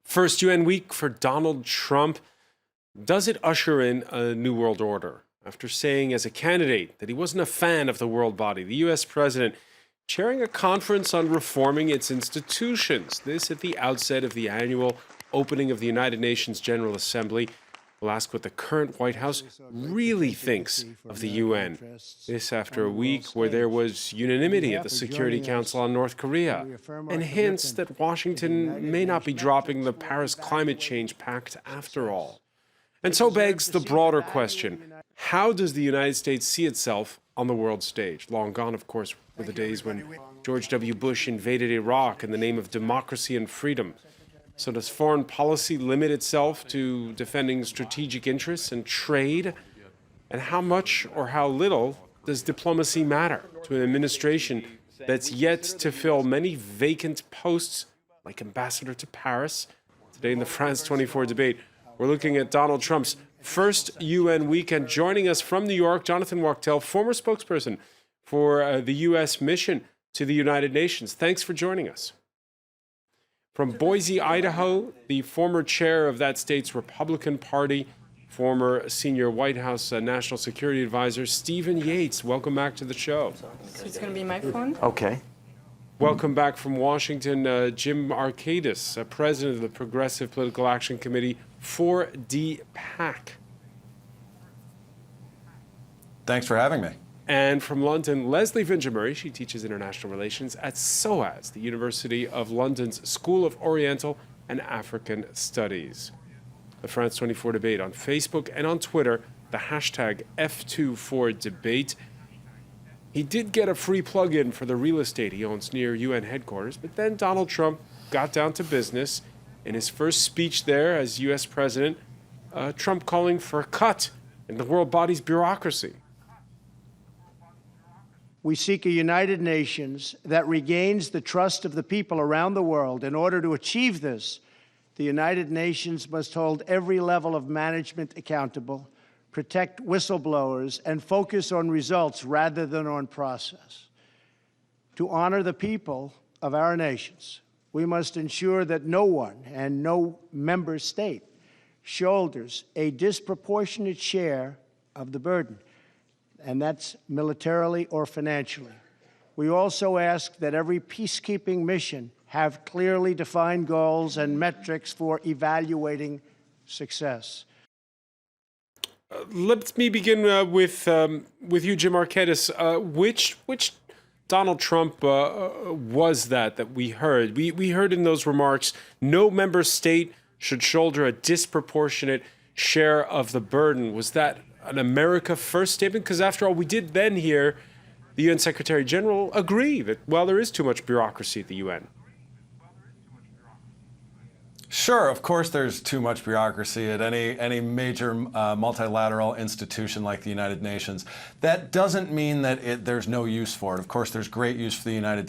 First UN week for Donald Trump. Does it usher in a new world order? After saying as a candidate that he wasn't a fan of the world body, the U.S. president chairing a conference on reforming its institutions. This at the outset of the annual opening of the United Nations General Assembly. We'll ask what the current White House really thinks of the UN. This after a week where there was unanimity at the Security Council on North Korea and hints that Washington may not be dropping the Paris Climate Change Pact after all. And so begs the broader question, how does the United States see itself on the world stage? Long gone, of course, were the days when George W. Bush invaded Iraq in the name of democracy and freedom. So does foreign policy limit itself to defending strategic interests and trade? And how much or how little does diplomacy matter to an administration that's yet to fill many vacant posts, like ambassador to Paris? Today in the France 24 debate, we're looking at Donald Trump's first UN weekend. Joining us from New York, Jonathan Wachtel, former spokesperson for the U.S. mission to the United Nations. Thanks for joining us. From Boise, Idaho, the former chair of that state's Republican Party, former senior White House National Security Advisor, Stephen Yates. Welcome back to the show. So it's going to be my phone? Okay. Welcome back from Washington, Jim Markakis, president of the Progressive Political Action Committee, 4DPAC. Thanks for having me. And from London, Leslie Vinjamuri. She teaches international relations at SOAS, the University of London's School of Oriental and African Studies. The France 24 debate on Facebook and on Twitter, the hashtag F24debate. He did get a free plug-in for the real estate he owns near UN headquarters, but then Donald Trump got down to business. In his first speech there as U.S. president, Trump calling for a cut in the world body's bureaucracy. We seek a United Nations that regains the trust of the people around the world. In order to achieve this, the United Nations must hold every level of management accountable, protect whistleblowers, and focus on results rather than on process. To honor the people of our nations, we must ensure that no one and no member state shoulders a disproportionate share of the burden, and that's militarily or financially. We also ask that every peacekeeping mission have clearly defined goals and metrics for evaluating success. Let me begin with you, Jim Markakis. Which Donald Trump was that we heard? We heard in those remarks, no member state should shoulder a disproportionate share of the burden. Was that an America First statement? Because after all, we did then hear the UN Secretary General agree that, well, there is too much bureaucracy at the UN. Sure, of course there's too much bureaucracy at any major multilateral institution like the United Nations. That doesn't mean that there's no use for it. Of course, there's great use for the United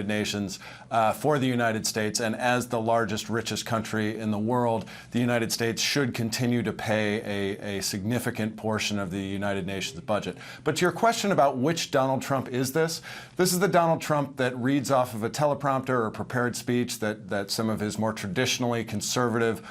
Nations, for the United States, and as the largest, richest country in the world, the United States should continue to pay a significant portion of the United Nations budget. But to your question about which Donald Trump is this is the Donald Trump that reads off of a teleprompter or a prepared speech that some of his more traditionally conservative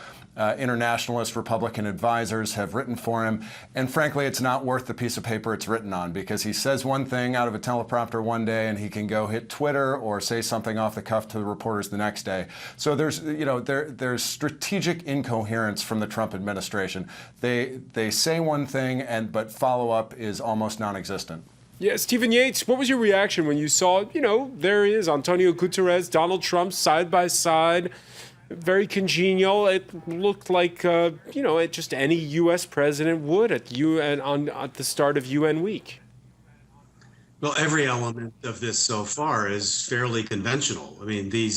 internationalist Republican advisors have written for him. And frankly, it's not worth the piece of paper it's written on, because he says one thing out of a teleprompter one day and he can go hit Twitter or say something off the cuff to the reporters the next day. So there's strategic incoherence from the Trump administration. They say one thing but follow up is almost non-existent. Yeah, Stephen Yates, what was your reaction when you saw, there is Antonio Guterres, Donald Trump side by side, very congenial. It looked like, just any U.S. president would at the start of UN week. Well, every element of this so far is fairly conventional. I mean, the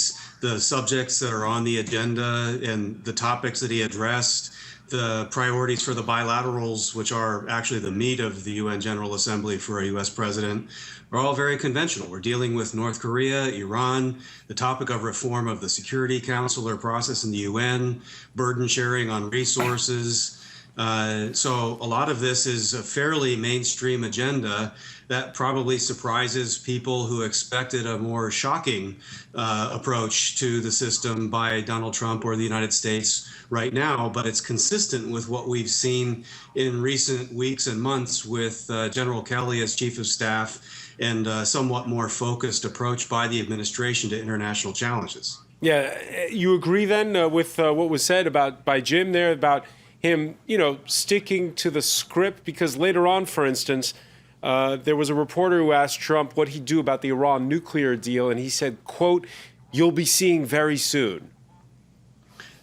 subjects that are on the agenda and the topics that he addressed, the priorities for the bilaterals, which are actually the meat of the UN General Assembly for a U.S. president, are all very conventional. We're dealing with North Korea, Iran, the topic of reform of the Security Council or process in the UN, burden sharing on resources, So a lot of this is a fairly mainstream agenda that probably surprises people who expected a more shocking approach to the system by Donald Trump or the United States right now. But it's consistent with what we've seen in recent weeks and months with General Kelly as Chief of Staff and a somewhat more focused approach by the administration to international challenges. Yeah, you agree then with what was said by Jim there about him, sticking to the script? Because later on, for instance, there was a reporter who asked Trump what he'd do about the Iran nuclear deal, and he said, quote, "You'll be seeing very soon."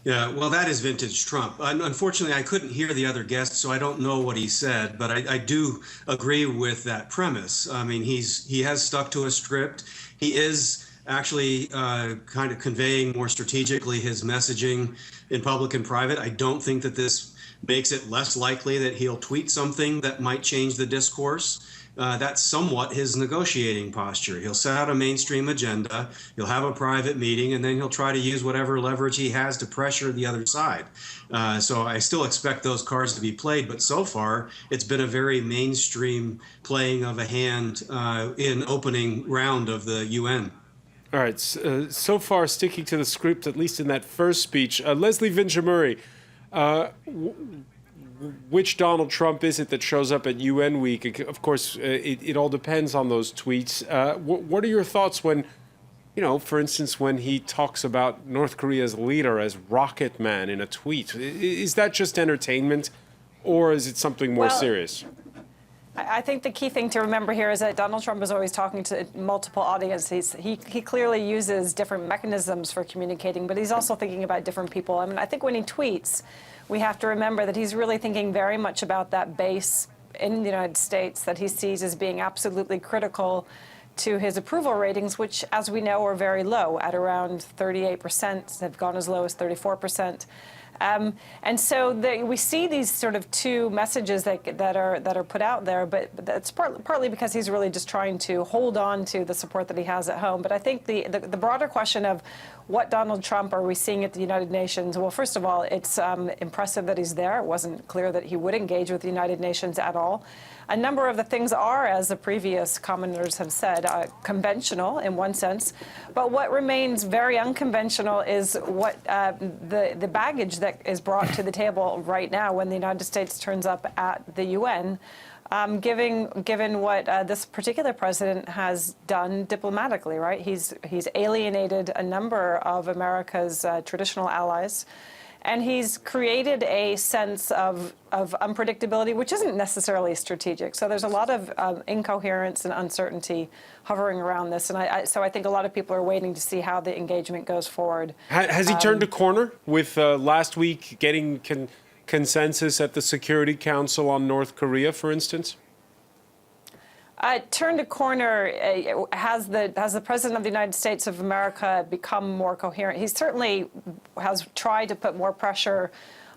Yeah, well, that is vintage Trump. Unfortunately, I couldn't hear the other guests, so I don't know what he said, but I do agree with that premise. I mean, he has stuck to a script. He is actually kind of conveying more strategically his messaging in public and private. I don't think that this makes it less likely that he'll tweet something that might change the discourse. That's somewhat his negotiating posture. He'll set out a mainstream agenda, he'll have a private meeting, and then he'll try to use whatever leverage he has to pressure the other side. So I still expect those cards to be played, but so far it's been a very mainstream playing of a hand in opening round of the UN. All right, so far sticking to the script, at least in that first speech. Leslie Vinjamuri, which Donald Trump is it that shows up at UN week? Of course, it all depends on those tweets. What are your thoughts when, for instance, when he talks about North Korea's leader as Rocket Man in a tweet? Is that just entertainment, or is it something more serious? I think the key thing to remember here is that Donald Trump is always talking to multiple audiences. He clearly uses different mechanisms for communicating, but he's also thinking about different people. I mean, I think when he tweets, we have to remember that he's really thinking very much about that base in the United States that he sees as being absolutely critical to his approval ratings, which, as we know, are very low at around 38%, have gone as low as 34%. And so we see these sort of two messages that are put out there, but that's partly because he's really just trying to hold on to the support that he has at home. But I think the broader question of what Donald Trump are we seeing at the United Nations? Well, first of all, it's impressive that he's there. It wasn't clear that he would engage with the United Nations at all. A number of the things are, as the previous commenters have said, conventional in one sense. But what remains very unconventional is what the baggage that is brought to the table right now when the United States turns up at the UN, given what this particular president has done diplomatically, right? He's alienated a number of America's traditional allies. And he's created a sense of unpredictability, which isn't necessarily strategic. So there's a lot of incoherence and uncertainty hovering around this. And so I think a lot of people are waiting to see how the engagement goes forward. Has he turned a corner with last week getting consensus at the Security Council on North Korea, for instance? Turned a corner. Has the President of the United States of America become more coherent? He certainly has tried to put more pressure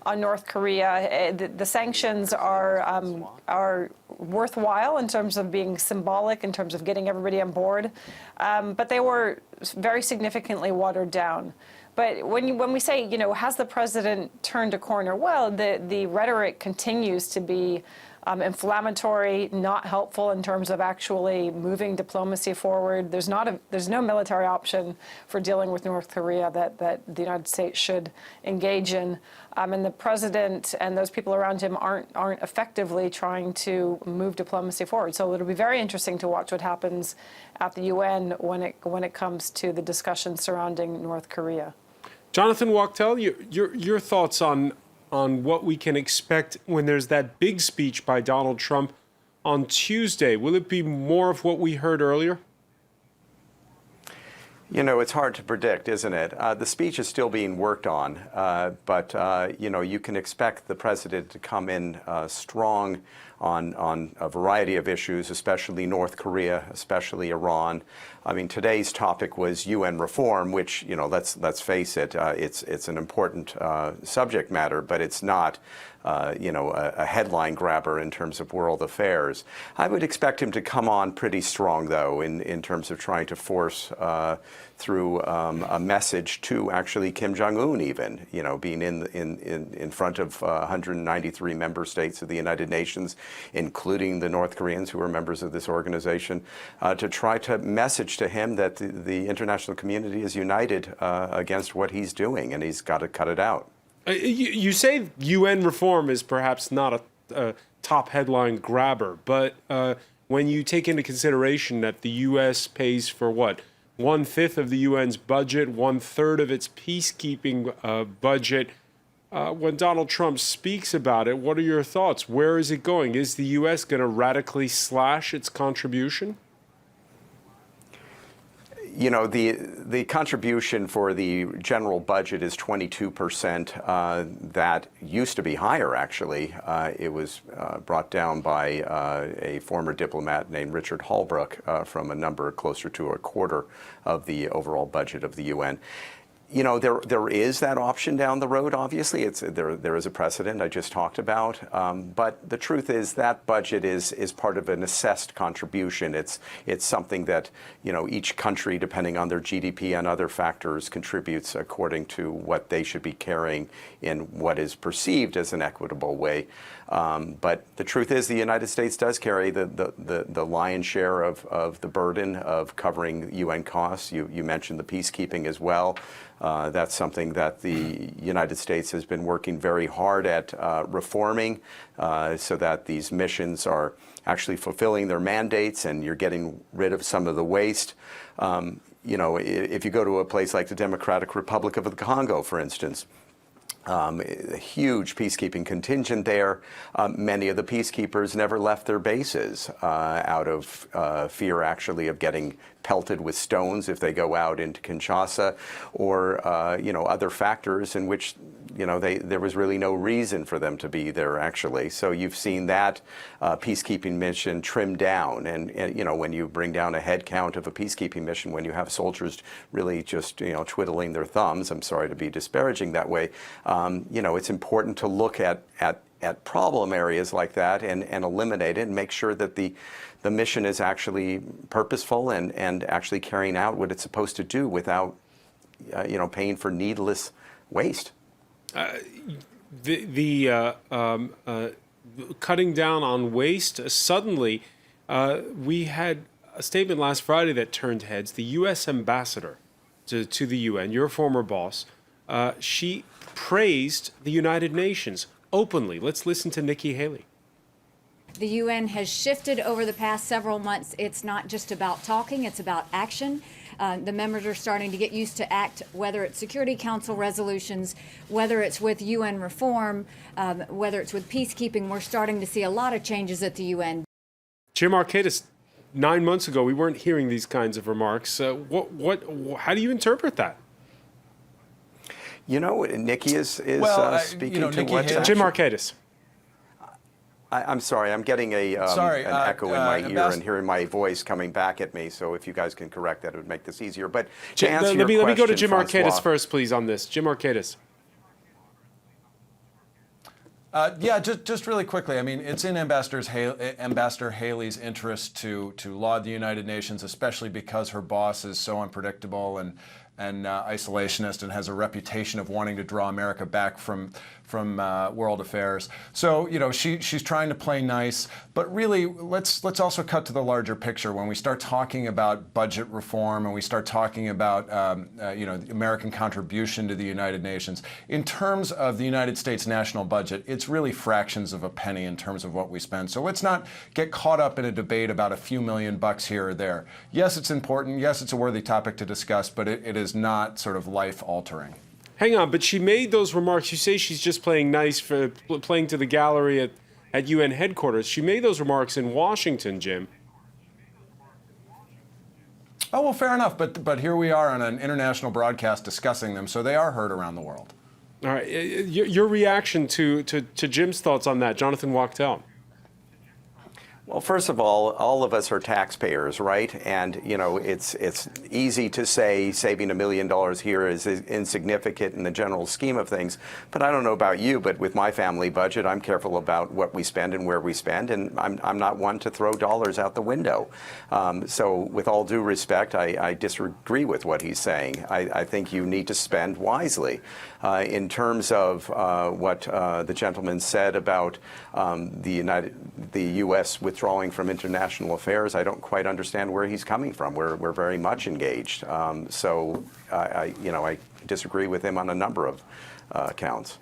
on North Korea. The sanctions are worthwhile in terms of being symbolic, in terms of getting everybody on board, but they were very significantly watered down. But when we say, has the president turned a corner? Well, the rhetoric continues to be inflammatory, not helpful in terms of actually moving diplomacy forward. There's no military option for dealing with North Korea that the United States should engage in, and the president and those people around him aren't effectively trying to move diplomacy forward. So it'll be very interesting to watch what happens at the UN when it comes to the discussion surrounding North Korea. Jonathan Wachtel, your thoughts on what we can expect when there's that big speech by Donald Trump on Tuesday? Will it be more of what we heard earlier? It's hard to predict, isn't it? The speech is still being worked on, but you can expect the president to come in strong on a variety of issues, especially North Korea, especially Iran. I mean, today's topic was UN reform, which, you know, let's face it, it's an important subject matter, but it's not, you know, a headline grabber in terms of world affairs. I would expect him to come on pretty strong, though, in terms of trying to force through a message to actually Kim Jong-un, even, you know, being in front of 193 member states of the United Nations, including the North Koreans who are members of this organization, to try to message to him that the international community is united against what he's doing, and he's got to cut it out. You say UN reform is perhaps not a top headline grabber, but when you take into consideration that the U.S. pays for what? 1/5 of the UN's budget, 1/3 of its peacekeeping budget. When Donald Trump speaks about it, what are your thoughts? Where is it going? Is the U.S. going to radically slash its contribution? You know, the contribution for the general budget is 22%. That used to be higher, actually. It was brought down by a former diplomat named Richard Holbrooke from a number closer to a quarter of the overall budget of the UN. You know, there is that option down the road, obviously. There is a precedent I just talked about. But the truth is that budget is part of an assessed contribution. It's something that, you know, each country, depending on their GDP and other factors, contributes according to what they should be carrying in what is perceived as an equitable way. But the truth is the United States does carry the lion's share of the burden of covering UN costs. You mentioned the peacekeeping as well. That's something that the United States has been working very hard at reforming so that these missions are actually fulfilling their mandates and you're getting rid of some of the waste. You know, if you go to a place like the Democratic Republic of the Congo, for instance, a huge peacekeeping contingent there. Many of the peacekeepers never left their bases out of fear, actually, of getting pelted with stones if they go out into Kinshasa, or you know, other factors in which, you know, there was really no reason for them to be there, actually. So you've seen that peacekeeping mission trimmed down, and you know, when you bring down a head count of a peacekeeping mission, when you have soldiers really just, you know, twiddling their thumbs, I'm sorry to be disparaging that way, you know, it's important to look at problem areas like that and eliminate it and make sure that the mission is actually purposeful and actually carrying out what it's supposed to do without, you know, paying for needless waste. Cutting down on waste, suddenly we had a statement last Friday that turned heads. The U.S. ambassador to the UN, your former boss, she praised the United Nations openly. Let's listen to Nikki Haley. The UN has shifted over the past several months. It's not just about talking, it's about action. The members are starting to get used to act, whether it's Security Council resolutions, whether it's with UN reform, whether it's with peacekeeping. We're starting to see a lot of changes at the UN. Jim Markakis, 9 months ago, we weren't hearing these kinds of remarks. How do you interpret that? You know, Nikki is speaking, you know, to Nikki what? Jim Markakis. I'm sorry, I'm getting an echo in my ear and hearing my voice coming back at me. So if you guys can correct that, it would make this easier. But to answer your question, let me go to Jim Francois, Markakis first, please, on this. Jim Markakis. Yeah, just really quickly. I mean, it's in Ambassador Haley's interest to laud the United Nations, especially because her boss is so unpredictable and isolationist and has a reputation of wanting to draw America back from world affairs. So, you know, she's trying to play nice, but really let's also cut to the larger picture. When we start talking about budget reform and we start talking about you know, the American contribution to the United Nations, in terms of the United States national budget, it's really fractions of a penny in terms of what we spend. So let's not get caught up in a debate about a few $million here or there. Yes, it's important. Yes, it's a worthy topic to discuss, but it is not sort of life-altering. Hang on, but she made those remarks. You say she's just playing nice, for playing to the gallery at UN headquarters. She made those remarks in Washington, Jim. Oh, well, fair enough. But here we are on an international broadcast discussing them, so they are heard around the world. All right. Your reaction to Jim's thoughts on that, Jonathan Wachtel. Well, first of all of us are taxpayers, right? And, you know, it's easy to say saving $1 million here is insignificant in the general scheme of things. But I don't know about you, but with my family budget, I'm careful about what we spend and where we spend. And I'm not one to throw dollars out the window. So with all due respect, I disagree with what he's saying. I think you need to spend wisely. In terms of what the gentleman said about the U.S. withdrawing from international affairs, I don't quite understand where he's coming from. We're very much engaged. So I disagree with him on a number of counts.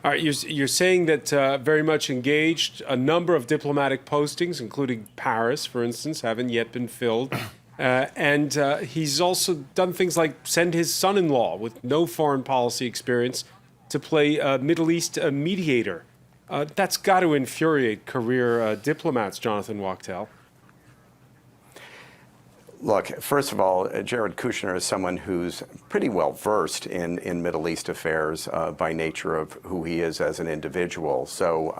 All right, you're saying that very much engaged. A number of diplomatic postings, including Paris, for instance, haven't yet been filled. And he's also done things like send his son-in-law with no foreign policy experience to play a Middle East mediator. That's got to infuriate career diplomats, Jonathan Wachtel. Look, first of all, Jared Kushner is someone who's pretty well versed in Middle East affairs by nature of who he is as an individual. So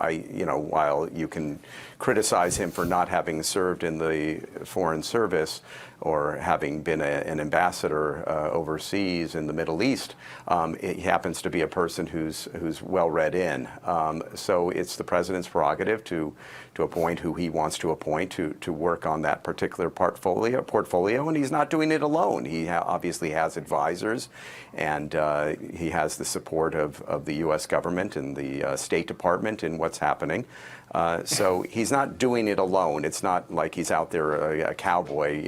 while you can criticize him for not having served in the Foreign Service or having been an ambassador overseas in the Middle East, he happens to be a person who's well read in. So it's the president's prerogative to appoint who he wants to appoint to work on that particular portfolio, and he's not doing it alone. He obviously has advisors, and he has the support of the U.S. government and the State Department in what's happening. So he's not doing it alone. It's not like he's out there a cowboy,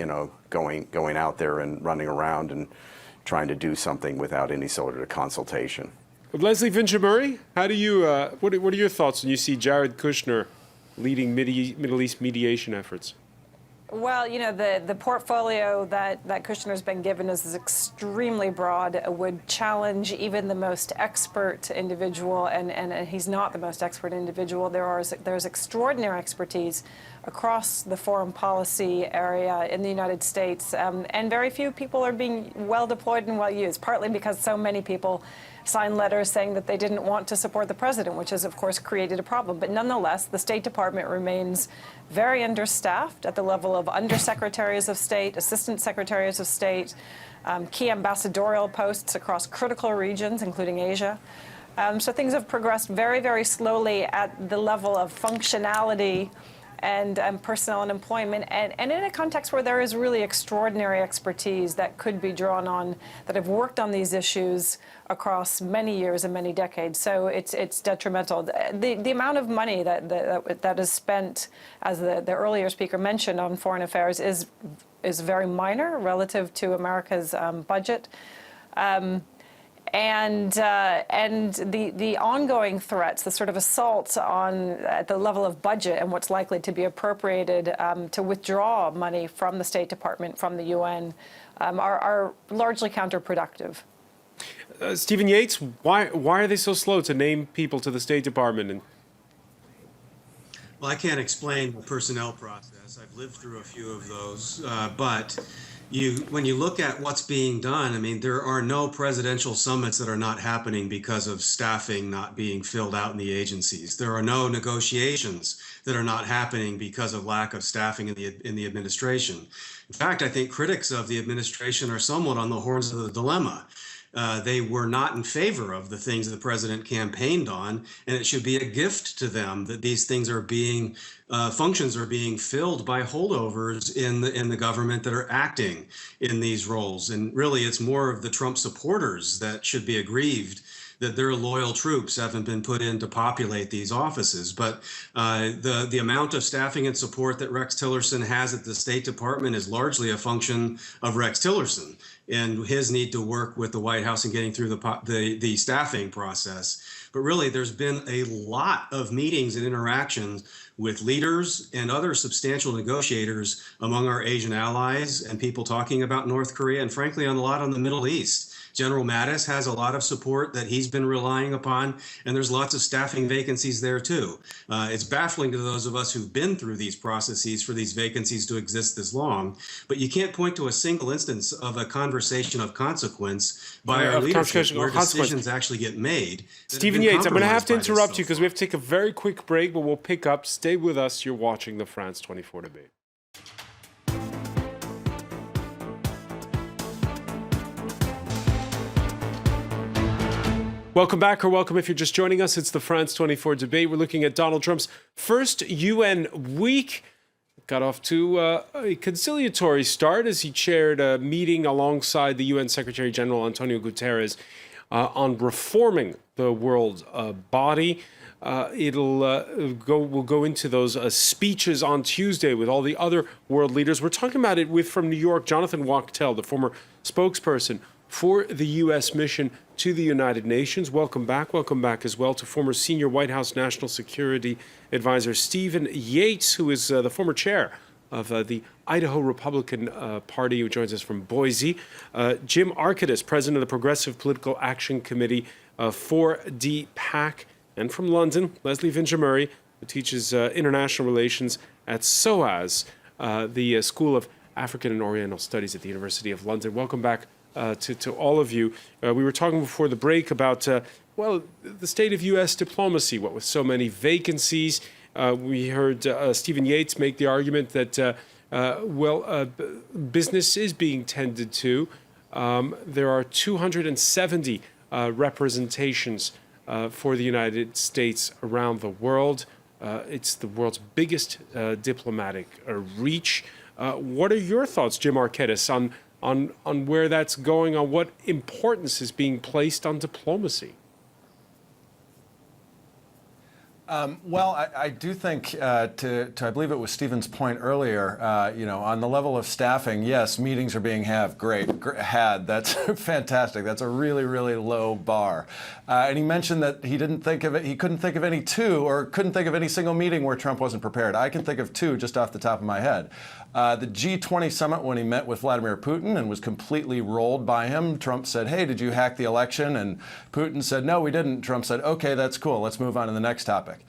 going out there and running around and trying to do something without any sort of consultation. Leslie Vinci-Murray, how do you? What are your thoughts when you see Jared Kushner leading Middle East mediation efforts? Well, the portfolio that Kushner's been given is extremely broad, would challenge even the most expert individual, and he's not the most expert individual. There's extraordinary expertise across the foreign policy area in the United States, and very few people are being well deployed and well used, partly because so many people signed letters saying that they didn't want to support the president, which has, of course, created a problem. But nonetheless, the State Department remains very understaffed at the level of undersecretaries of state, assistant secretaries of state, key ambassadorial posts across critical regions, including Asia. So things have progressed very, very slowly at the level of functionality and personnel and employment, and in a context where there is really extraordinary expertise that could be drawn on, that have worked on these issues across many years and many decades. So it's detrimental. The amount of money that is spent, as the earlier speaker mentioned, on foreign affairs is very minor relative to America's budget. And the ongoing threats, the sort of assaults at the level of budget and what's likely to be appropriated to withdraw money from the State Department, from the UN, are largely counterproductive. Stephen Yates, why are they so slow to name people to the State Department? Well, I can't explain the personnel process. I've lived through a few of those, but when you look at what's being done, I mean, there are no presidential summits that are not happening because of staffing not being filled out in the agencies. There are no negotiations that are not happening because of lack of staffing in the administration. In fact, I think critics of the administration are somewhat on the horns of the dilemma. They were not in favor of the things that the president campaigned on, and it should be a gift to them that these things are being functions are being filled by holdovers in the government that are acting in these roles. And really, it's more of the Trump supporters that should be aggrieved that their loyal troops haven't been put in to populate these offices. But the amount of staffing and support that Rex Tillerson has at the State Department is largely a function of Rex Tillerson and his need to work with the White House in getting through the staffing process. But really, there's been a lot of meetings and interactions with leaders and other substantial negotiators among our Asian allies and people talking about North Korea, and frankly, a lot on the Middle East. General Mattis has a lot of support that he's been relying upon, and there's lots of staffing vacancies there too. It's baffling to those of us who've been through these processes for these vacancies to exist this long, but you can't point to a single instance of a conversation of consequence by our leadership where decisions actually get made. Stephen Yates, I'm going to have to interrupt you because we have to take a very quick break, but we'll pick up. Stay with us. You're watching the France 24 debate. Welcome back, or welcome if you're just joining us. It's the France 24 debate. We're looking at Donald Trump's first UN week. Got off to a conciliatory start as he chaired a meeting alongside the UN Secretary General Antonio Guterres on reforming the world body. We'll go into those speeches on Tuesday with all the other world leaders. We're talking about it with, from New York, Jonathan Wachtel, the former spokesperson for the U.S. mission to the United Nations. Welcome back as well to former senior White House National Security Advisor Stephen Yates, who is the former chair of the Idaho Republican Party, who joins us from Boise. Jim Arcadis, president of the Progressive Political Action Committee for the PAC. And from London, Leslie Vinjer-Murray, who teaches international relations at SOAS, the School of African and Oriental Studies at the University of London. Welcome back to all of you. We were talking before the break about, the state of U.S. diplomacy, what with so many vacancies. We heard Stephen Yates make the argument that, business is being tended to. There are 270 representations for the United States around the world. It's the world's biggest diplomatic reach. What are your thoughts, Jim Arcadis, on where that's going, on what importance is being placed on diplomacy? I do think, I believe it was Stephen's point earlier, on the level of staffing, yes, meetings are being had. That's fantastic. That's a really, really low bar. And he mentioned that he couldn't think of any single meeting where Trump wasn't prepared. I can think of two just off the top of my head. The G20 summit, when he met with Vladimir Putin and was completely rolled by him, Trump said, "Hey, did you hack the election?" And Putin said, "No, we didn't." Trump said, "Okay, that's cool. Let's move on to the next topic."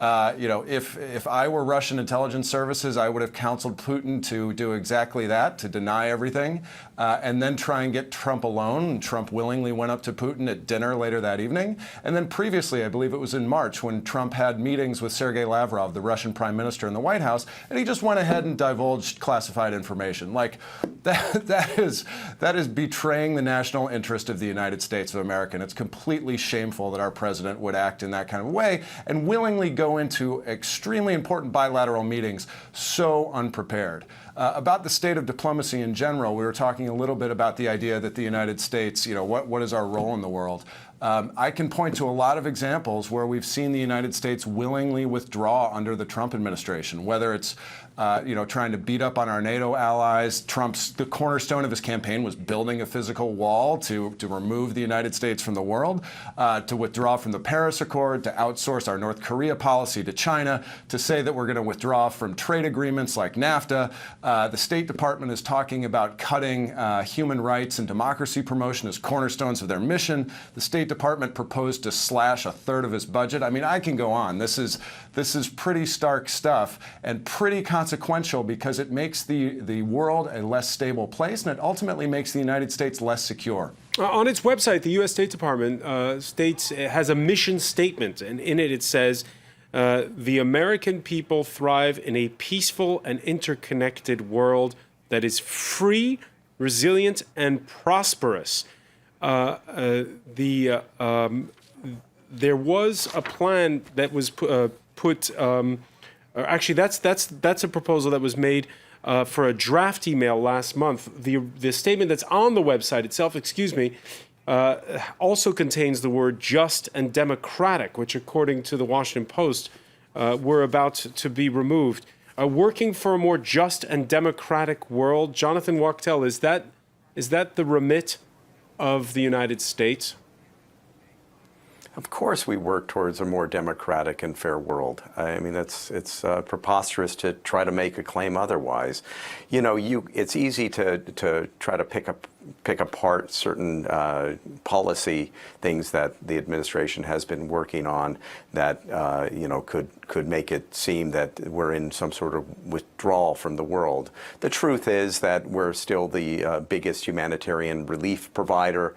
If I were Russian intelligence services, I would have counseled Putin to do exactly that, to deny everything, and then try and get Trump alone. And Trump willingly went up to Putin at dinner later that evening. And then previously, I believe it was in March, when Trump had meetings with Sergei Lavrov, the Russian prime minister, in the White House, and he just went ahead and divulged classified information. Like, that is betraying the national interest of the United States of America. And it's completely shameful that our president would act in that kind of way and willingly go into extremely important bilateral meetings so unprepared. About the state of diplomacy in general, we were talking a little bit about the idea that the United States, what is our role in the world? I can point to a lot of examples where we've seen the United States willingly withdraw under the Trump administration, whether it's trying to beat up on our NATO allies. The cornerstone of his campaign was building a physical wall to remove the United States from the world, to withdraw from the Paris Accord, to outsource our North Korea policy to China, to say that we're going to withdraw from trade agreements like NAFTA. The State Department is talking about cutting human rights and democracy promotion as cornerstones of their mission. The State Department proposed to slash a third of his budget. I mean, I can go on. This is pretty stark stuff and pretty consequential, because it makes the world a less stable place, and it ultimately makes the United States less secure. On its website, the U.S. State Department states it has a mission statement, and in it says, the American people thrive in a peaceful and interconnected world that is free, resilient, and prosperous. There was a plan that was actually, that's a proposal that was made for a draft email last month. The statement that's on the website itself, also contains the word just and democratic, which, according to the Washington Post, were about to be removed. Working for a more just and democratic world, Jonathan Wachtel, is that the remit of the United States? Of course, we work towards a more democratic and fair world. I mean, it's preposterous to try to make a claim otherwise. You know, it's easy to try to pick apart certain policy things that the administration has been working on that you know, could make it seem that we're in some sort of withdrawal from the world. The truth is that we're still the biggest humanitarian relief provider.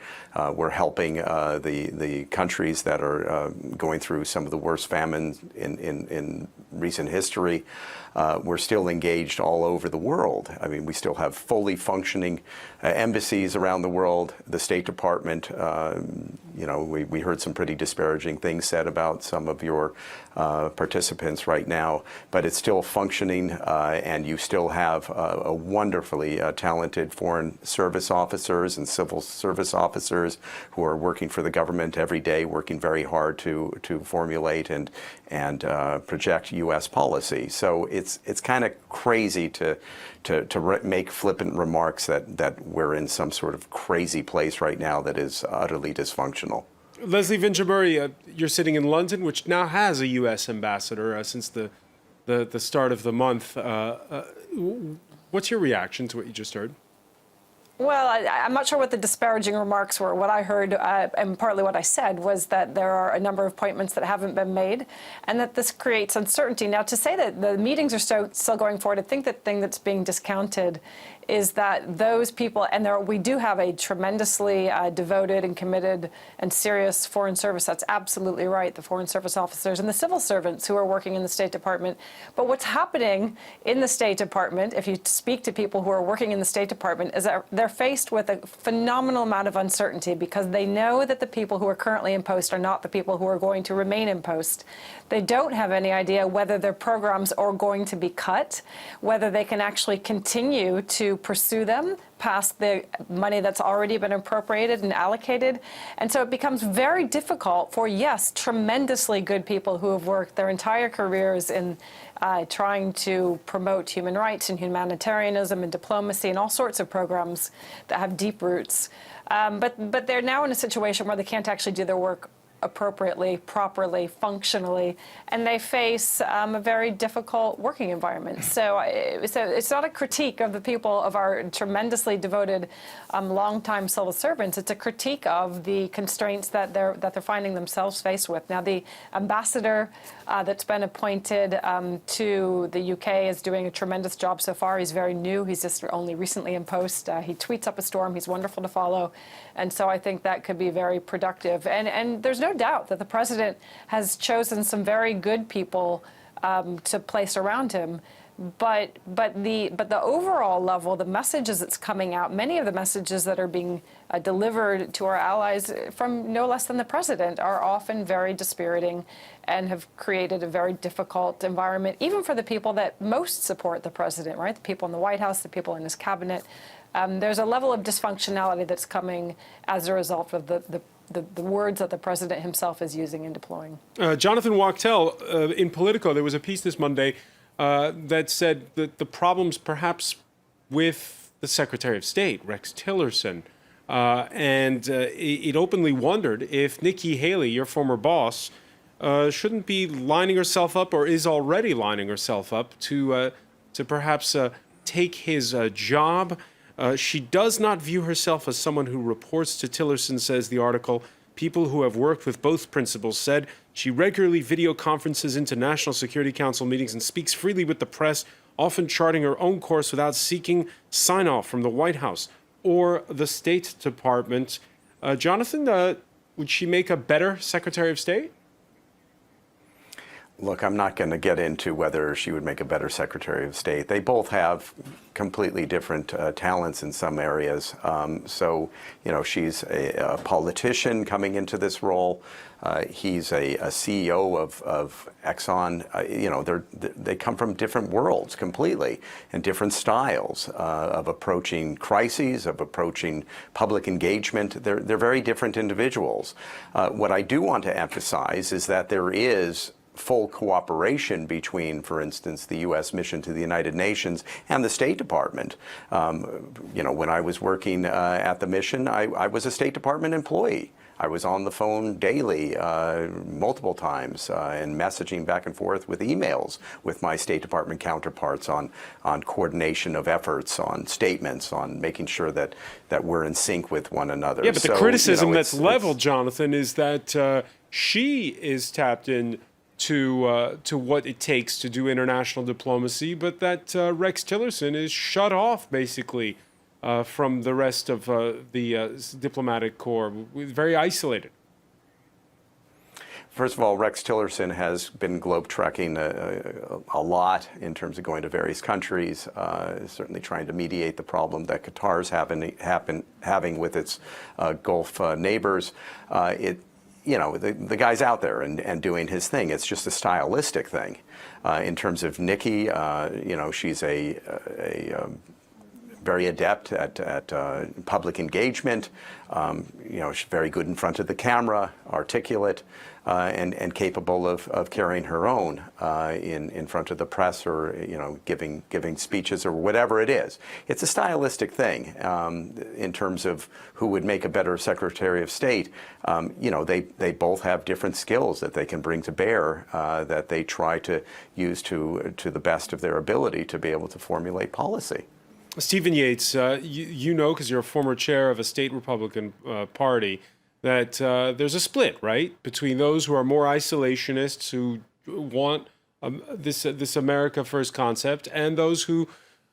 We're helping the countries that are going through some of the worst famines in recent history. We're still engaged all over the world. I mean, we still have fully functioning embassies around the world. The State Department, you know, we heard some pretty disparaging things said about some of your participants right now, but it's still functioning, and you still have a wonderfully talented foreign service officers and civil service officers who are working for the government every day, working very hard to formulate and project U.S. policy. So it's kind of crazy to make flippant remarks that we're in some sort of crazy place right now that is utterly dysfunctional. Leslie Vinjamuri, you're sitting in London, which now has a U.S. ambassador since the start of the month. What's your reaction to what you just heard? Well, I'm not sure what the disparaging remarks were. What I heard, and partly what I said, was that there are a number of appointments that haven't been made, and that this creates uncertainty. Now, to say that the meetings are still going forward, I think the thing that's being discounted is that those people, and we do have a tremendously devoted and committed and serious Foreign Service. That's absolutely right, the Foreign Service officers and the civil servants who are working in the State Department. But what's happening in the State Department, if you speak to people who are working in the State Department, is that they're faced with a phenomenal amount of uncertainty because they know that the people who are currently in post are not the people who are going to remain in post. They don't have any idea whether their programs are going to be cut, whether they can actually continue to pursue them past the money that's already been appropriated and allocated. And so it becomes very difficult for, yes, tremendously good people who have worked their entire careers in trying to promote human rights and humanitarianism and diplomacy and all sorts of programs that have deep roots. But they're now in a situation where they can't actually do their work appropriately, properly, functionally, and they face a very difficult working environment. So it's not a critique of the people, of our tremendously devoted, longtime civil servants. It's a critique of the constraints that they're finding themselves faced with. Now, the ambassador that's been appointed to the UK is doing a tremendous job so far. He's very new. He's just only recently in post. He tweets up a storm. He's wonderful to follow. And so I think that could be very productive. And there's no doubt that the president has chosen some very good people to place around him. But the overall level, the messages that's coming out, many of the messages that are being delivered to our allies from no less than the president are often very dispiriting and have created a very difficult environment, even for the people that most support the president, right? The people in the White House, the people in his cabinet. There's a level of dysfunctionality that's coming as a result of the words that the president himself is using and deploying. Jonathan Wachtel, in Politico, there was a piece this Monday that said that the problems perhaps with the Secretary of State, Rex Tillerson, and it openly wondered if Nikki Haley, your former boss, shouldn't be lining herself up or is already lining herself up to perhaps take his job. She does not view herself as someone who reports to Tillerson, says the article. People who have worked with both principals said she regularly video conferences into National Security Council meetings and speaks freely with the press, often charting her own course without seeking sign-off from the White House or the State Department. Jonathan, would she make a better Secretary of State? Look, I'm not going to get into whether she would make a better Secretary of State. They both have completely different talents in some areas. So, you know, she's a politician coming into this role. He's a CEO of Exxon. You know, they come from different worlds completely and different styles of approaching crises, of approaching public engagement. They're very different individuals. What I do want to emphasize is that there is full cooperation between, for instance, the U.S. mission to the United Nations and the State Department. You know, when I was working at the mission, I was a State Department employee. I was on the phone daily, multiple times, and messaging back and forth with emails with my State Department counterparts on coordination of efforts, on statements, on making sure that we're in sync with one another. Yeah, but the So, criticism you know, that's leveled, Jonathan, is that she is tapped in to what it takes to do international diplomacy, but that Rex Tillerson is shut off, basically, from the rest of the diplomatic corps, very isolated. First of all, Rex Tillerson has been globe-trekking a lot in terms of going to various countries, certainly trying to mediate the problem that Qatar's having with its Gulf neighbors. You know, the guy's out there and doing his thing. It's just a stylistic thing. In terms of Nikki, you know, she's a very adept at public engagement. You know, she's very good in front of the camera, articulate, and capable of carrying her own in front of the press, or, you know, giving speeches or whatever it is. It's a stylistic thing. In terms of who would make a better Secretary of State, you know, they both have different skills that they can bring to bear, that they try to use to the best of their ability to be able to formulate policy. Stephen Yates, you know, because you're a former chair of a state Republican party, that there's a split, right, between those who are more isolationists, who want this America First concept, and those who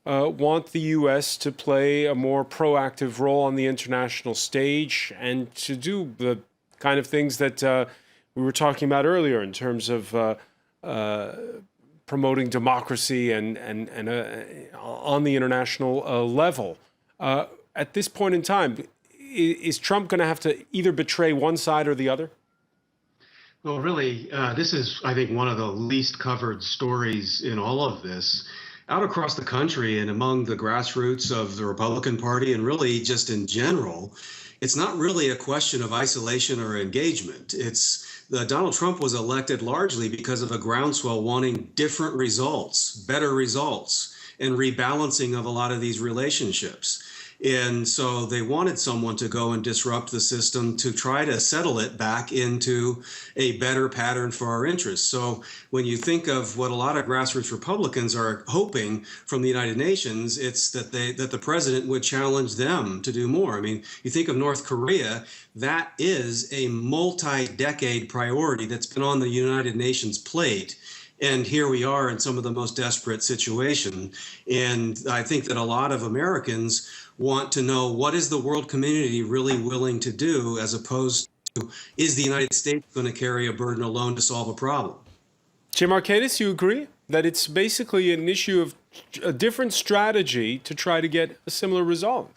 want the U.S. to play a more proactive role on the international stage and to do the kind of things that we were talking about earlier in terms of promoting democracy and on the international level. At this point in time, is Trump going to have to either betray one side or the other? Well, really, this is, I think, one of the least covered stories in all of this. Out across the country and among the grassroots of the Republican Party, and really just in general, it's not really a question of isolation or engagement. It's Donald Trump was elected largely because of a groundswell wanting different results, better results, and rebalancing of a lot of these relationships. And so they wanted someone to go and disrupt the system to try to settle it back into a better pattern for our interests. So when you think of what a lot of grassroots Republicans are hoping from the United Nations, it's that the president would challenge them to do more. I mean, you think of North Korea, that is a multi-decade priority that's been on the United Nations plate. And here we are in some of the most desperate situation. And I think that a lot of Americans want to know, what is the world community really willing to do, as opposed to, is the United States going to carry a burden alone to solve a problem? Jim Markakis, you agree that it's basically an issue of a different strategy to try to get a similar result?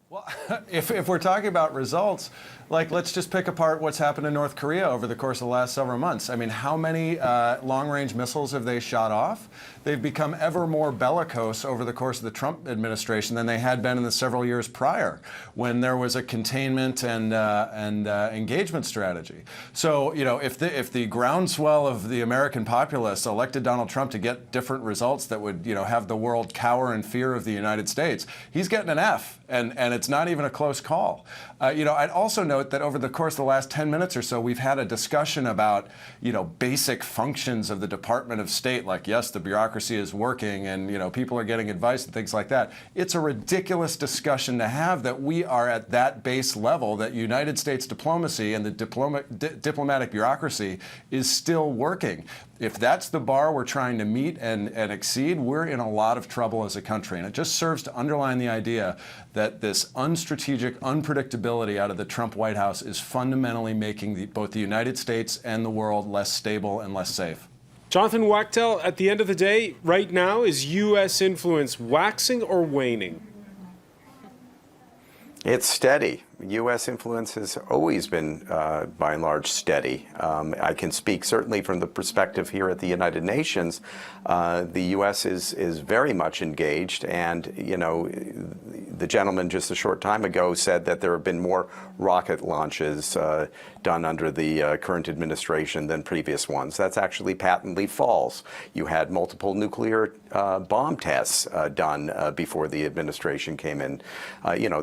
Well, if we're talking about results, like, let's just pick apart what's happened in North Korea over the course of the last several months. I mean, how many long-range missiles have they shot off? They've become ever more bellicose over the course of the Trump administration than they had been in the several years prior, when there was a containment and engagement strategy. So, you know, if the groundswell of the American populace elected Donald Trump to get different results that would, you know, have the world cower in fear of the United States, he's getting an F, and it's not even a close call. You know, I'd also note that over the course of the last 10 minutes or so, we've had a discussion about, you know, basic functions of the Department of State, like, yes, the bureaucracy is working and, you know, people are getting advice and things like that. It's a ridiculous discussion to have that we are at that base level, that United States diplomacy and the diplomatic bureaucracy is still working. If that's the bar we're trying to meet and exceed, we're in a lot of trouble as a country. And it just serves to underline the idea that this unstrategic unpredictability out of the Trump White House is fundamentally making both the United States and the world less stable and less safe. Jonathan Wachtel, at the end of the day, right now, is U.S. influence waxing or waning? It's steady. U.S. influence has always been, by and large, steady. I can speak certainly from the perspective here at the United Nations. The U.S. is very much engaged, and the gentleman just a short time ago said that there have been more rocket launches done under the current administration than previous ones. That's actually patently false. You had multiple nuclear bomb tests done before the administration came in.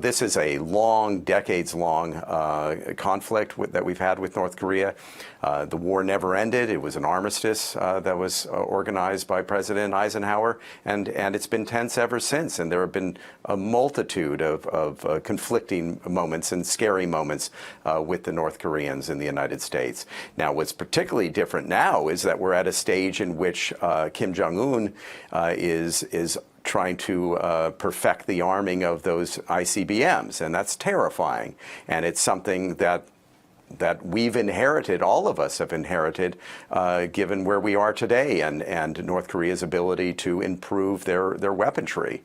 This is a long, decades-long conflict that we've had with North Korea. The war never ended. It was an armistice that was organized by President Eisenhower, and it's been tense ever since. And there have been a multitude of conflicting moments and scary moments with the North Koreans in the United States. Now, what's particularly different now is that we're at a stage in which Kim Jong-un is trying to perfect the arming of those ICBMs, and that's terrifying. And it's something that we've inherited, all of us have inherited, given where we are today and North Korea's ability to improve their weaponry.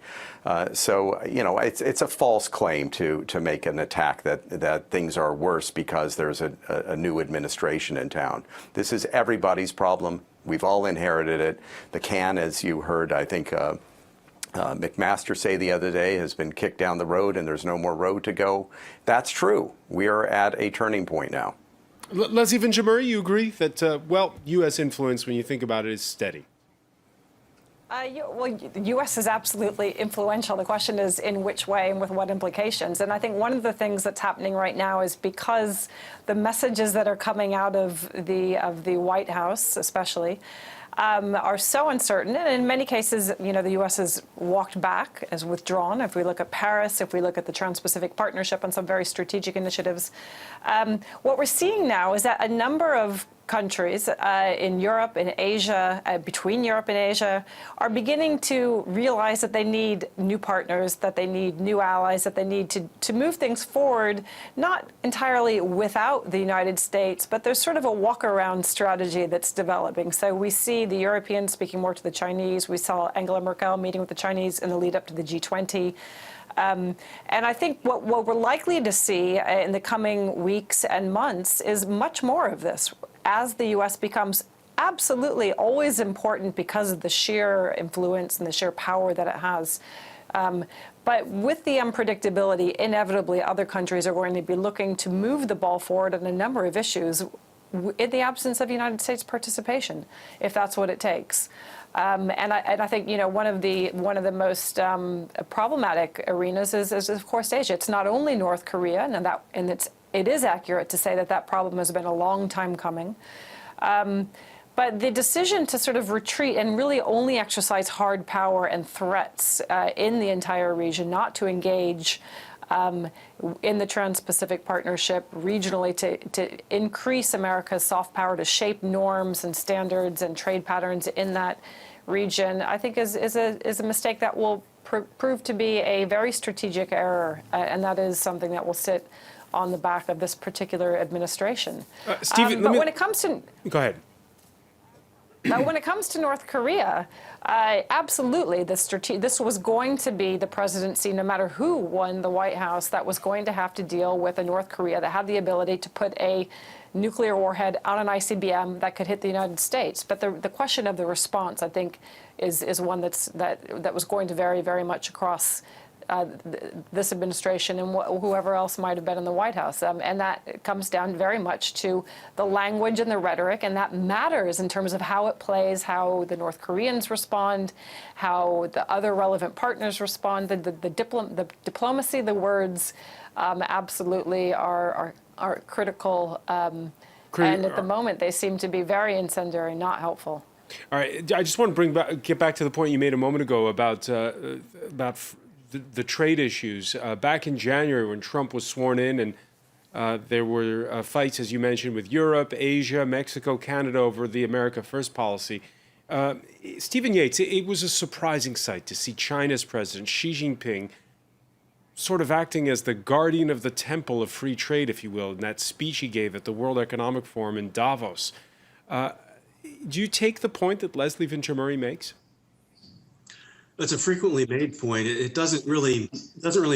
So it's a false claim to make an attack that things are worse because there's a new administration in town. This is everybody's problem. We've all inherited it. The can, as you heard, I think, McMaster say the other day, has been kicked down the road and there's no more road to go. That's true. We are at a turning point now. Leslie Vinjamuri, you agree that, U.S. influence, when you think about it, is steady? The U.S. is absolutely influential. The question is in which way and with what implications. And I think one of the things that's happening right now is because the messages that are coming out of the White House, especially, are so uncertain, and in many cases, the U.S. has walked back, has withdrawn. If we look at Paris, if we look at the Trans-Pacific Partnership and some very strategic initiatives, what we're seeing now is that a number of countries in Europe, in Asia, between Europe and Asia, are beginning to realize that they need new partners, that they need new allies, that they need to move things forward, not entirely without the United States, but there's sort of a walk-around strategy that's developing. So we see the Europeans speaking more to the Chinese. We saw Angela Merkel meeting with the Chinese in the lead up to the G20. And I think what we're likely to see in the coming weeks and months is much more of this as the U.S. becomes absolutely always important because of the sheer influence and the sheer power that it has. But with the unpredictability, inevitably other countries are going to be looking to move the ball forward on a number of issues in the absence of United States participation, if that's what it takes. And I think one of the most problematic arenas is of course Asia. It's not only North Korea, and it is accurate to say that problem has been a long time coming. But the decision to sort of retreat and really only exercise hard power and threats in the entire region, not to engage in the Trans-Pacific Partnership regionally to increase America's soft power to shape norms and standards and trade patterns in that region, I think is a mistake that will prove to be a very strategic error, and that is something that will sit on the back of this particular administration. Stephen, but when it comes to go ahead. When it comes to North Korea, absolutely, this was going to be the presidency, no matter who won the White House, that was going to have to deal with a North Korea that had the ability to put a nuclear warhead on an ICBM that could hit the United States. But the question of the response, I think, is one that was going to vary very much across this administration and whoever else might have been in the White House. And that comes down very much to the language and the rhetoric, and that matters in terms of how it plays, how the North Koreans respond, how the other relevant partners respond. The diplomacy, the words absolutely are critical. And at the moment, they seem to be very incendiary, not helpful. All right, I just want to get back to the point you made a moment ago about the trade issues. Back in January when Trump was sworn in and there were fights, as you mentioned, with Europe, Asia, Mexico, Canada over the America First policy. Stephen Yates, it was a surprising sight to see China's president, Xi Jinping, sort of acting as the guardian of the temple of free trade, if you will, in that speech he gave at the World Economic Forum in Davos. Do you take the point that Leslie Vinjamuri makes? That's a frequently made point. It doesn't really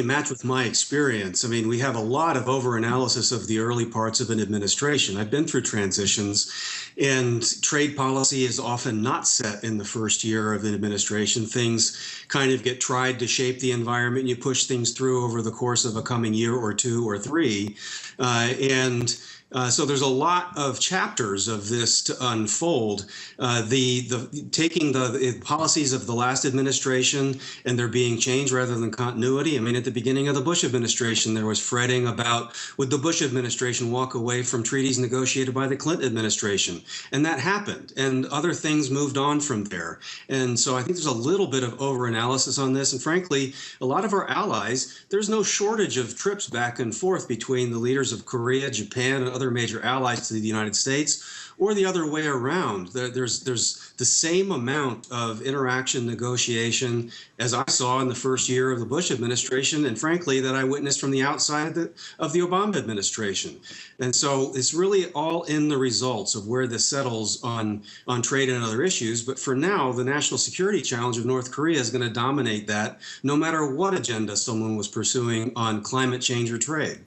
match with my experience. I mean, we have a lot of overanalysis of the early parts of an administration. I've been through transitions, and trade policy is often not set in the first year of an administration. Things kind of get tried to shape the environment, and you push things through over the course of a coming year or two or three, so there's a lot of chapters of this to unfold. Taking the policies of the last administration and they're being changed rather than continuity. I mean, at the beginning of the Bush administration, there was fretting about would the Bush administration walk away from treaties negotiated by the Clinton administration, and that happened. And other things moved on from there. And so I think there's a little bit of overanalysis on this. And frankly, a lot of our allies, there's no shortage of trips back and forth between the leaders of Korea, Japan, and other major allies to the United States, or the other way around. There's the same amount of interaction, negotiation as I saw in the first year of the Bush administration, and frankly, that I witnessed from the outside of the Obama administration. And so it's really all in the results of where this settles on trade and other issues. But for now, the national security challenge of North Korea is going to dominate that, no matter what agenda someone was pursuing on climate change or trade.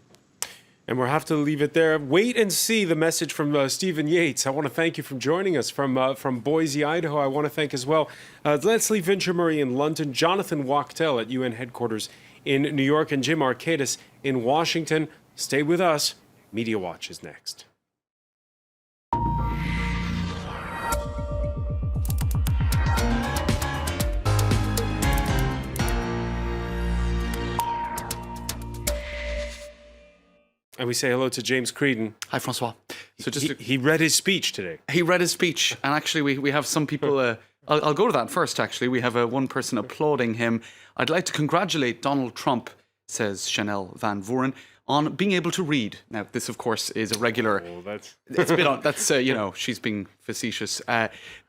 And we'll have to leave it there. Wait and see the message from Stephen Yates. I want to thank you for joining us from Boise, Idaho. I want to thank as well Leslie Vincher-Murray in London, Jonathan Wachtel at UN headquarters in New York, and Jim Arcadis in Washington. Stay with us. Media Watch is next. And we say hello to James Creedon. Hi, Francois. So he read his speech today. He read his speech, and actually we have some people... I'll go to that first, actually. We have one person applauding him. I'd like to congratulate Donald Trump, says Chanel Van Voren, on being able to read. Now, this, of course, is a regular... Oh, that's... It's been on... That's, she's being facetious.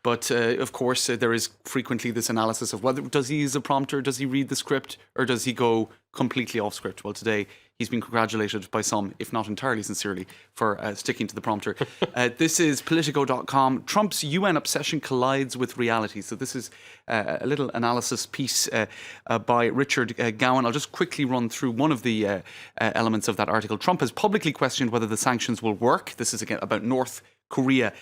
But, of course, there is frequently this analysis of whether does he use a prompter, does he read the script, or does he go completely off script? Well, today, he's been congratulated by some, if not entirely sincerely, for sticking to the prompter. This is Politico.com. Trump's UN obsession collides with reality. So this is a little analysis piece by Richard Gowan. I'll just quickly run through one of the elements of that article. Trump has publicly questioned whether the sanctions will work. This is again about North Korea.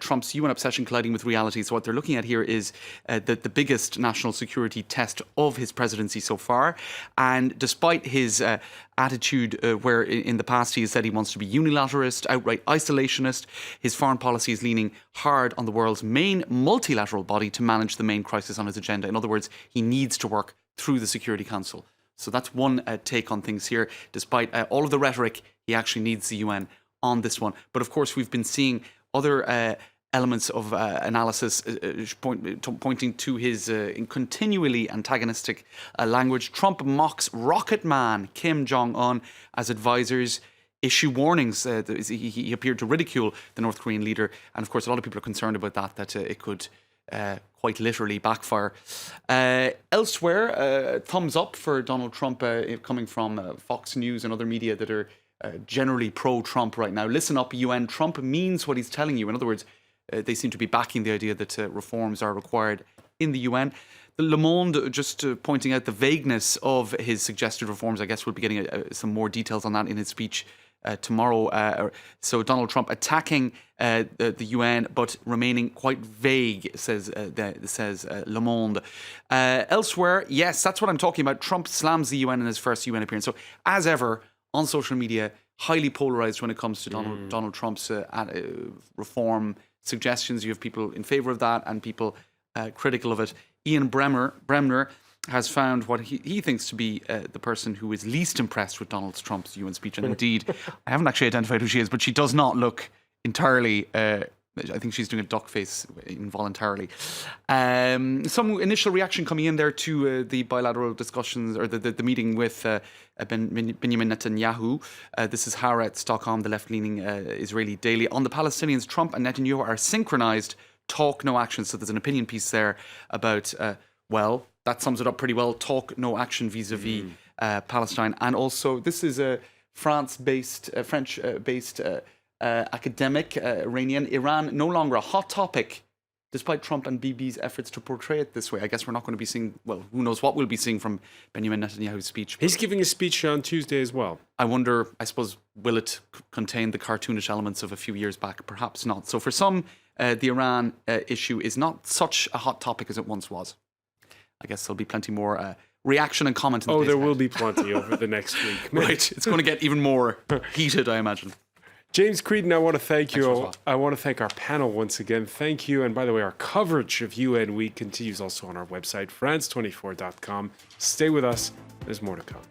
Trump's UN obsession colliding with reality. So what they're looking at here is the biggest national security test of his presidency so far. And despite his attitude where in the past he has said he wants to be unilateralist, outright isolationist, his foreign policy is leaning hard on the world's main multilateral body to manage the main crisis on his agenda. In other words, he needs to work through the Security Council. So that's one take on things here. Despite all of the rhetoric, he actually needs the UN on this one. But of course, we've been seeing other elements of analysis pointing to his continually antagonistic language. Trump mocks Rocket Man Kim Jong-un as advisors issue warnings. He appeared to ridicule the North Korean leader. And of course, a lot of people are concerned about that it could quite literally backfire. Elsewhere, thumbs up for Donald Trump coming from Fox News and other media that are generally pro-Trump right now. Listen up, UN. Trump means what he's telling you. In other words, they seem to be backing the idea that reforms are required in the UN. The Le Monde just pointing out the vagueness of his suggested reforms. I guess we'll be getting some more details on that in his speech tomorrow. So Donald Trump attacking the UN, but remaining quite vague, says Le Monde. Elsewhere, yes, that's what I'm talking about. Trump slams the UN in his first UN appearance. So as ever, on social media, highly polarized when it comes to Donald Trump's reform suggestions. You have people in favor of that and people critical of it. Ian Bremner has found what he thinks to be the person who is least impressed with Donald Trump's UN speech. And indeed, I haven't actually identified who she is, but she does not look entirely... I think she's doing a duck face involuntarily. Some initial reaction coming in there to the bilateral discussions or the meeting with Benjamin Netanyahu. This is Haaretz.com, the left-leaning Israeli daily. On the Palestinians, Trump and Netanyahu are synchronized, talk, no action. So there's an opinion piece there about, well, that sums it up pretty well. Talk, no action vis-a-vis Palestine. And also, this is a French-based academic, Iranian. Iran no longer a hot topic despite Trump and Bibi's efforts to portray it this way. I guess we're not going to be seeing, well, who knows what we'll be seeing from Benjamin Netanyahu's speech. He's giving a speech on Tuesday as well. I wonder, I suppose, will it contain the cartoonish elements of a few years back? Perhaps not. So for some, the Iran issue is not such a hot topic as it once was. I guess there'll be plenty more reaction and comment. In the days There ahead. will be plenty over the next week. Right. It's going to get even more heated, I imagine. James Creedon, I want to thank you. Thanks, I want to thank our panel once again. Thank you. And by the way, our coverage of UN Week continues also on our website, france24.com. Stay with us. There's more to come.